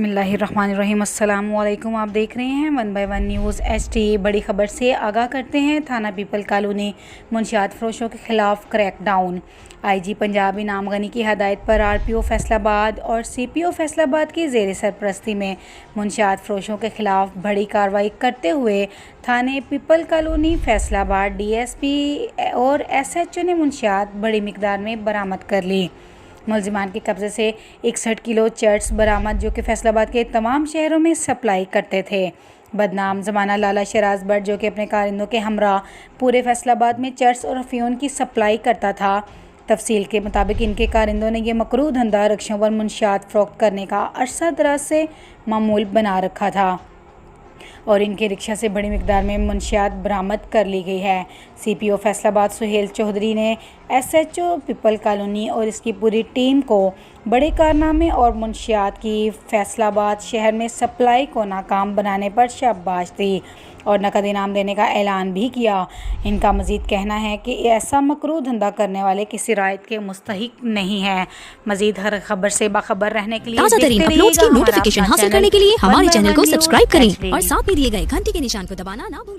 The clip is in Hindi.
बिस्मिल्लाहिर्रहमानिर्रहीम। अस्सलाम वालेकुम। आप देख रहे हैं 1 बाय 1 न्यूज़ HD। बड़ी खबर से आगाह करते हैं। थाना पीपल कॉलोनी मुंशियात फरोशों के खिलाफ क्रैकडाउन। IG पंजाब इनाम गनी की हदायत पर RPO फैसलाबाद और CPO फैसलाबाद की ज़ेर सरपरस्ती में मुंशियात फरोशों के खिलाफ बड़ी कार्रवाई करते हुए थाने पीपल कॉलोनी फैसलाबाद DSP और SHO ने मुंशियात बड़ी मिकदार में बरामद कर ली। मुलजिमान के कब्ज़े से 61 किलो चर्स बरामद, जो कि फैसलाबाद के तमाम शहरों में सप्लाई करते थे। बदनाम ज़माना लाला शराज भट्ट, जो कि अपने कारिंदों के हमरा पूरे फैसलाबाद में चर्स और अफीम की सप्लाई करता था। तफसील के मुताबिक इनके कारिंदों ने यह मकरूह धंधा रक्षों पर मुंशियात फ़रोख्त करने का अरसा दराज से मामूल बना रखा था और इनके रिक्शा से बड़ी मिकदार में मुंशियात बरामद कर ली गई है। CPO फैसलाबाद सुहेल चौधरी ने SHO पीपल कॉलोनी और इसकी पूरी टीम को बड़े कारनामे और मुंशियात की फैसलाबाद शहर में सप्लाई को नाकाम बनाने पर शाबाश दी और नकद इनाम देने का ऐलान भी किया। इनका मज़ीद कहना है कि ऐसा मकरूह धंधा करने वाले किसी रायत के मुस्तहिक नहीं है। मज़ीद हर खबर से बाखबर रहने के लिए ताज़ा तरीन अपलोड्स की नोटिफिकेशन हासिल करने के लिए हमारे चैनल को सब्सक्राइब करें और साथ में दिए गए घंटी के निशान को दबाना ना भूलें।